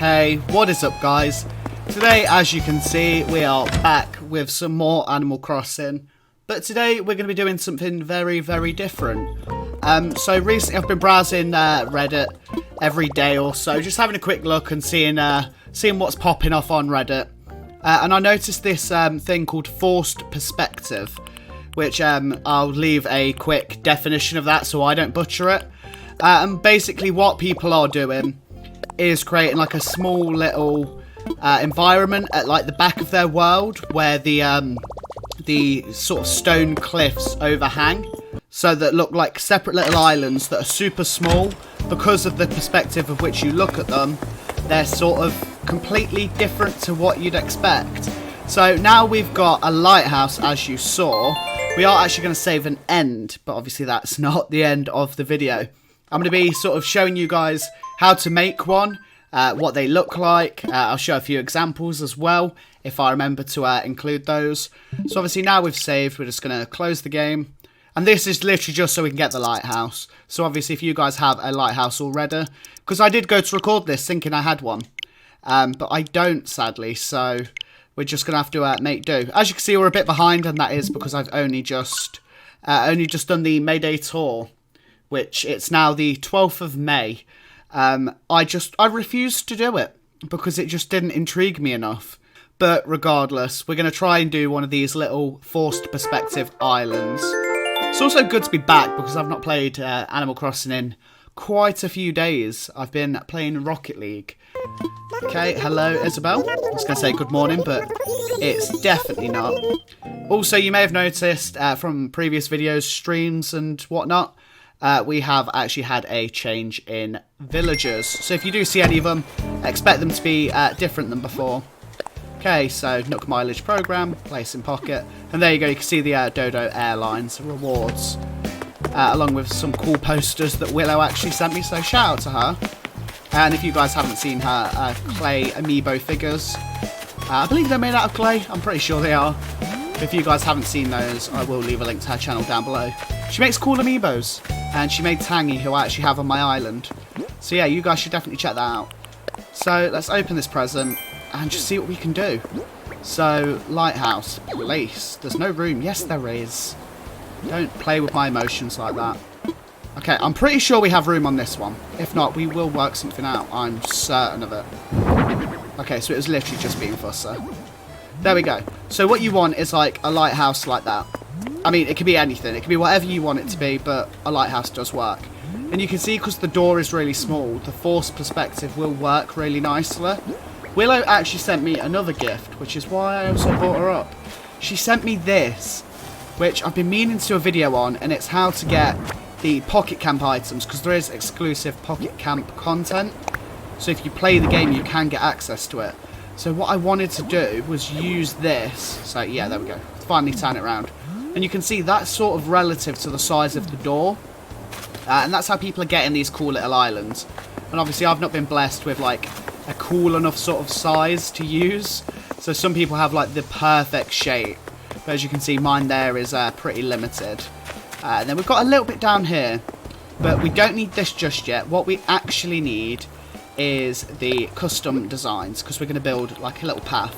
Hey, what is up guys? Today, as you can see, we are back with some more Animal Crossing. But today, we're going to be doing something very, very different. So recently, I've been browsing Reddit every day or so, just having a quick look and seeing what's popping off on Reddit. And I noticed this thing called forced perspective, which I'll leave a quick definition of that so I don't butcher it. And basically what people are doing is creating like a small little environment at like the back of their world where the sort of stone cliffs overhang, so that look like separate little islands that are super small. Because of the perspective of which you look at them, they're sort of completely different to what you'd expect. So now we've got a lighthouse, as you saw. We are actually going to save an end, but obviously that's not the end of the video. I'm going to be sort of showing you guys how to make one, what they look like. I'll show a few examples as well, if I remember to include those. So obviously now we've saved, we're just going to close the game. And this is literally just so we can get the lighthouse. So obviously if you guys have a lighthouse already, because I did go to record this thinking I had one. But I don't, sadly, so we're just going to have to make do. As you can see, we're a bit behind, and that is because I've only just done the May Day tour, which it's now the 12th of May. I refused to do it because it just didn't intrigue me enough. But regardless, we're going to try and do one of these little forced perspective islands. It's also good to be back because I've not played Animal Crossing in quite a few days. I've been playing Rocket League. Okay, hello Isabel. I was going to say good morning, but it's definitely not. Also, you may have noticed from previous videos, streams and whatnot, we have actually had a change in villagers. So if you do see any of them, expect them to be different than before. Okay, so Nook Mileage Program, place in pocket. And there you go, you can see the Dodo Airlines rewards. Along with some cool posters that Willow actually sent me, so shout out to her. And if you guys haven't seen her clay amiibo figures, I believe they're made out of clay, I'm pretty sure they are. If you guys haven't seen those, I will leave a link to her channel down below. She makes cool amiibos, and she made Tangy, who I actually have on my island. So yeah, you guys should definitely check that out. So let's open this present and just see what we can do. So, lighthouse, place. There's no room. Yes, there is. Don't play with my emotions like that. Okay, I'm pretty sure we have room on this one. If not, we will work something out. I'm certain of it. Okay, so it was literally just being fusser. There we go. So what you want is like a lighthouse like that. I mean, it could be anything. It could be whatever you want it to be, but a lighthouse does work. And you can see, because the door is really small, the forced perspective will work really nicely. Willow actually sent me another gift, which is why I also brought her up. She sent me this, which I've been meaning to do a video on, and it's how to get the Pocket Camp items, because there is exclusive Pocket Camp content. So if you play the game, you can get access to it. So what I wanted to do was use this. So yeah, there we go. Finally turn it around. And you can see that's sort of relative to the size of the door. And that's how people are getting these cool little islands. And obviously I've not been blessed with like a cool enough sort of size to use. So some people have like the perfect shape. But as you can see, mine there is pretty limited. And then we've got a little bit down here. But we don't need this just yet. What we actually need is the custom designs, because we're going to build like a little path.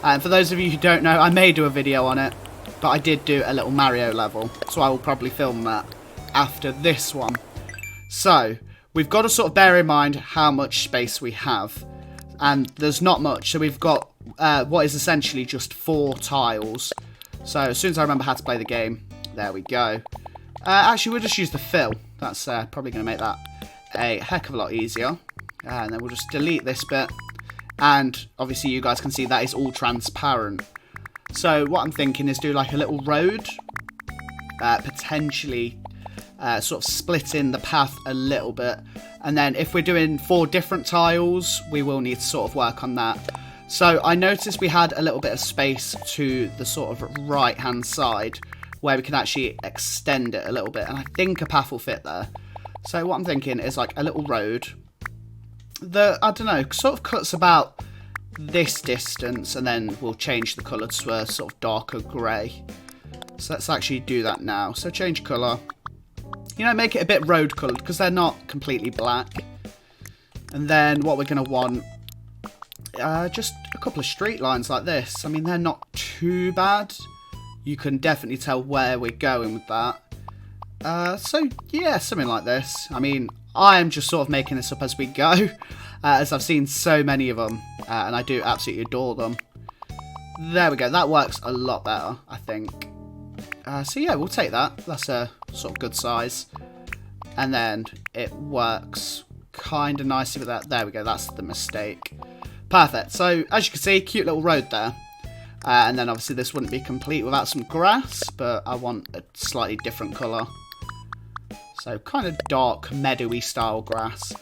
And for those of you who don't know, I may do a video on it, but I did do a little Mario level, so I will probably film that after this one. So we've got to sort of bear in mind how much space we have, and there's not much. So we've got what is essentially just 4 tiles. So as soon as I remember how to play the game, there we go. Actually, we'll just use the fill. That's probably going to make that a heck of a lot easier. And then we'll just delete this bit. And obviously you guys can see that is all transparent. So what I'm thinking is do like a little road. Potentially sort of split in the path a little bit. And then if we're doing 4 different tiles, we will need to sort of work on that. So I noticed we had a little bit of space to the sort of right hand side, where we can actually extend it a little bit. And I think a path will fit there. So what I'm thinking is like a little road. I don't know, sort of cuts about this distance, and then we'll change the colour to a sort of darker grey. So let's actually do that now. So change colour. You know, make it a bit road coloured, because they're not completely black. And then what we're going to want just a couple of street lines like this. I mean, they're not too bad. You can definitely tell where we're going with that. So, yeah, something like this. I mean, I am just sort of making this up as we go, as I've seen so many of them, and I do absolutely adore them. There we go. That works a lot better, I think. So, yeah, we'll take that. That's a sort of good size. And then it works kind of nicely with that. There we go. That's the mistake. Perfect. So, as you can see, cute little road there. And then, obviously, this wouldn't be complete without some grass, but I want a slightly different colour. So, kind of dark, meadowy style grass.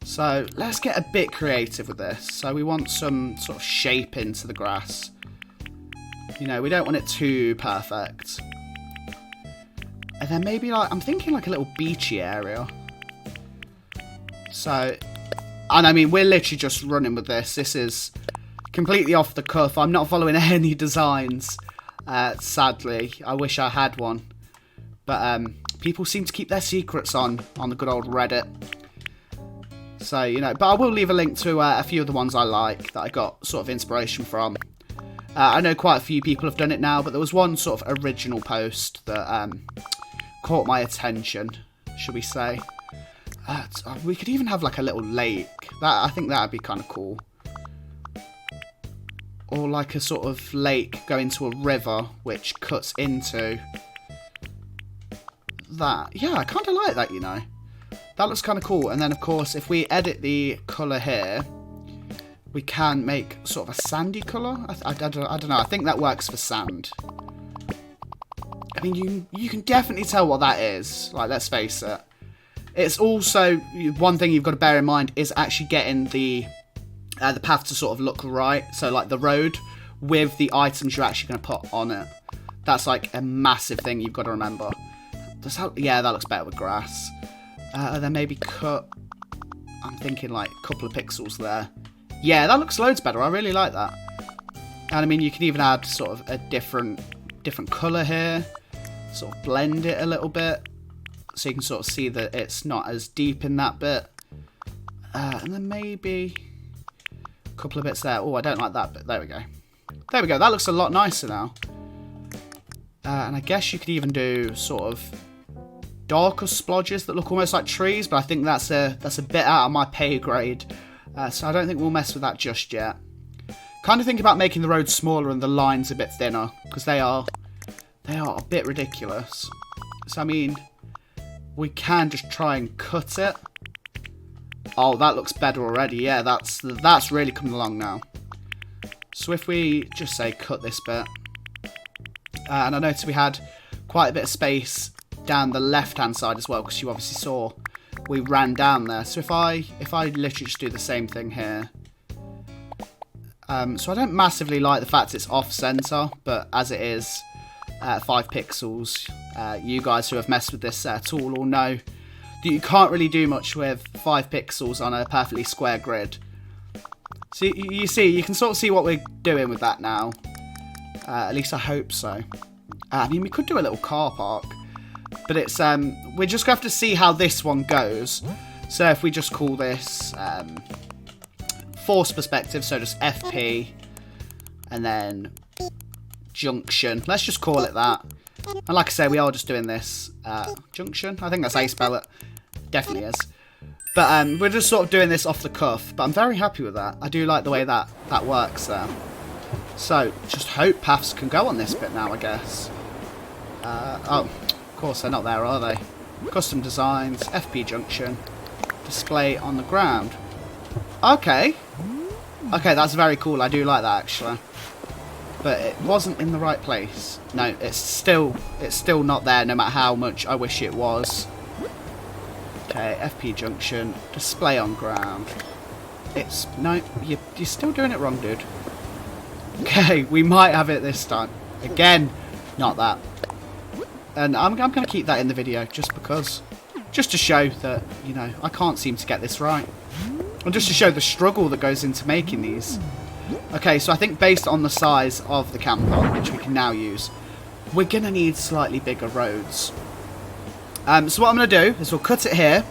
So, let's get a bit creative with this. So, we want some sort of shape into the grass. You know, we don't want it too perfect. And then maybe, like, I'm thinking like a little beachy area. So, and I mean, we're literally just running with this. This is completely off the cuff. I'm not following any designs, sadly. I wish I had one. But people seem to keep their secrets on the good old Reddit. So, you know, but I will leave a link to a few of the ones I like that I got sort of inspiration from. I know quite a few people have done it now, but there was one sort of original post that caught my attention, should we say. We could even have like a little lake. I think that would be kind of cool. Or like a sort of lake going to a river which cuts into that. Yeah, I kind of like that, you know. That looks kind of cool. And then, of course, if we edit the colour here, we can make sort of a sandy colour. I don't know. I think that works for sand. I mean, you can definitely tell what that is. Like, let's face it. It's also, one thing you've got to bear in mind is actually getting the path to sort of look right. So, like, the road with the items you're actually going to put on it. That's, like, a massive thing you've got to remember. Yeah, that looks better with grass. And then maybe cut, I'm thinking, like, a couple of pixels there. Yeah, that looks loads better. I really like that. And, I mean, you can even add sort of a different colour here. Sort of blend it a little bit. So you can sort of see that it's not as deep in that bit. And then maybe a couple of bits there. Oh, I don't like that bit. There we go. There we go. That looks a lot nicer now. And I guess you could even do sort of darker splodges that look almost like trees. But I think that's a bit out of my pay grade. So I don't think we'll mess with that just yet. Kind of think about making the road smaller and the lines a bit thinner. Because they are a bit ridiculous. So, I mean, we can just try and cut it. Oh, that looks better already. Yeah, that's really coming along now. So if we just say cut this bit. And I noticed we had quite a bit of space down the left-hand side as well. Because you obviously saw we ran down there. So if I literally just do the same thing here. So I don't massively like the fact it's off-center. But as it is 5 pixels, you guys who have messed with this tool all know that you can't really do much with 5 pixels on a perfectly square grid. So you see, you can sort of see what we're doing with that now. At least I hope so. I mean, we could do a little car park, but it's we're just going to have to see how this one goes. So if we just call this force perspective, so just FP, and then junction. Let's just call it that. And like I say, we are just doing this junction. I think that's how you spell it. Definitely is. But we're just sort of doing this off the cuff. But I'm very happy with that. I do like the way that works there. So, just hope paths can go on this bit now, I guess. Oh, of course they're not there, are they? Custom designs, FP junction, display on the ground. Okay. Okay, that's very cool. I do like that, actually. But it wasn't in the right place. No, it's still not there, no matter how much I wish it was. Okay, FP junction, display on ground. No, you're still doing it wrong, dude. Okay, we might have it this time. Again, not that. And I'm going to keep that in the video just because, just to show that, you know, I can't seem to get this right. And just to show the struggle that goes into making these. Okay, so I think based on the size of the camper, which we can now use, we're going to need slightly bigger roads. So what I'm going to do is we'll cut it here,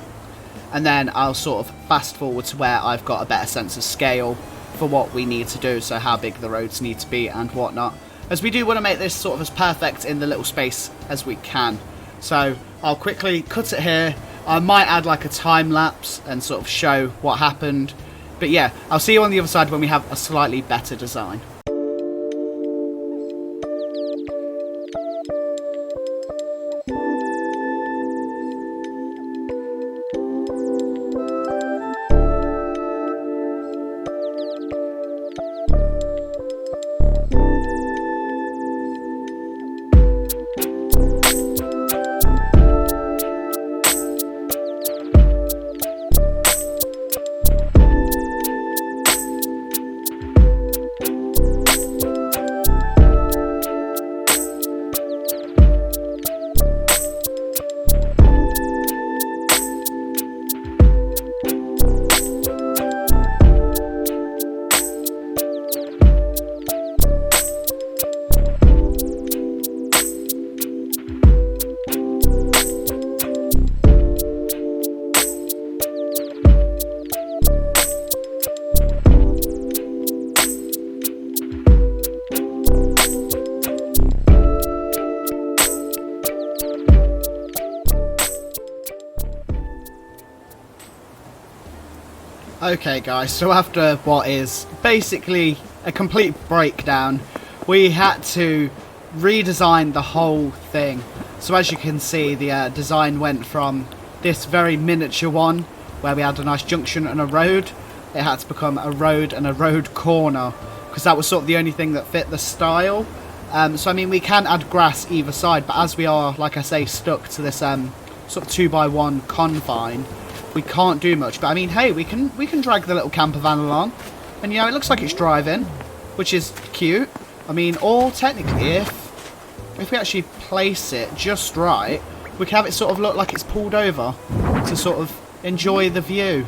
and then I'll sort of fast forward to where I've got a better sense of scale for what we need to do, so how big the roads need to be and whatnot, as we do want to make this sort of as perfect in the little space as we can. So I'll quickly cut it here. I might add like a time lapse and sort of show what happened, but yeah, I'll see you on the other side when we have a slightly better design. Okay guys, so after what is basically a complete breakdown, we had to redesign the whole thing. So as you can see, the design went from this very miniature one, where we had a nice junction and a road. It had to become a road and a road corner, because that was sort of the only thing that fit the style. So I mean, we can add grass either side, but as we are, like I say, stuck to this sort of 2x1 confine, we can't do much. But I mean, hey, we can drag the little camper van along, and you know, it looks like it's driving, which is cute. I mean, or technically, if we actually place it just right, we can have it sort of look like it's pulled over to sort of enjoy the view,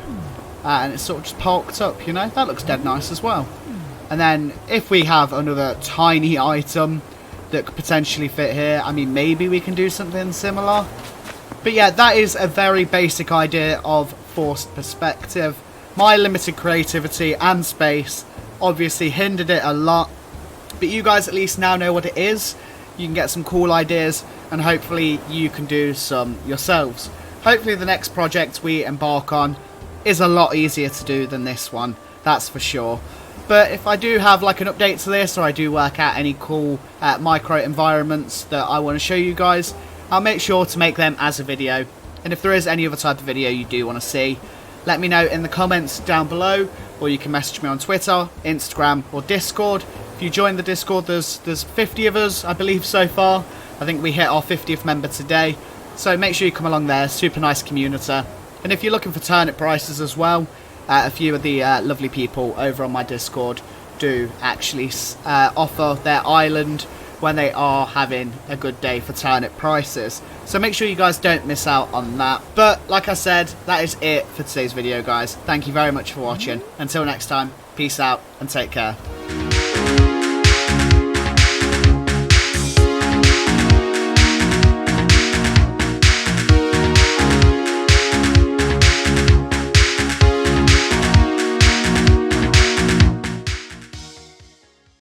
and it's sort of just parked up, you know. That looks dead nice as well. And then if we have another tiny item that could potentially fit here, I mean, maybe we can do something similar. But yeah, that is a very basic idea of forced perspective. My limited creativity and space obviously hindered it a lot, but you guys at least now know what it is. You can get some cool ideas, and hopefully you can do some yourselves. Hopefully the next project we embark on is a lot easier to do than this one, that's for sure. But if I do have like an update to this, or I do work out any cool micro environments that I want to show you guys, I'll make sure to make them as a video. And if there is any other type of video you do want to see, let me know in the comments down below, or you can message me on Twitter, Instagram, or Discord. If you join the Discord, there's 50 of us, I believe, so far. I think we hit our 50th member today, so make sure you come along there. Super nice community. And if you're looking for turnip prices as well, a few of the lovely people over on my Discord do actually offer their island when they are having a good day for turnip prices. So make sure you guys don't miss out on that. But like I said, that is it for today's video, guys. Thank you very much for watching. Until next time, peace out and take care.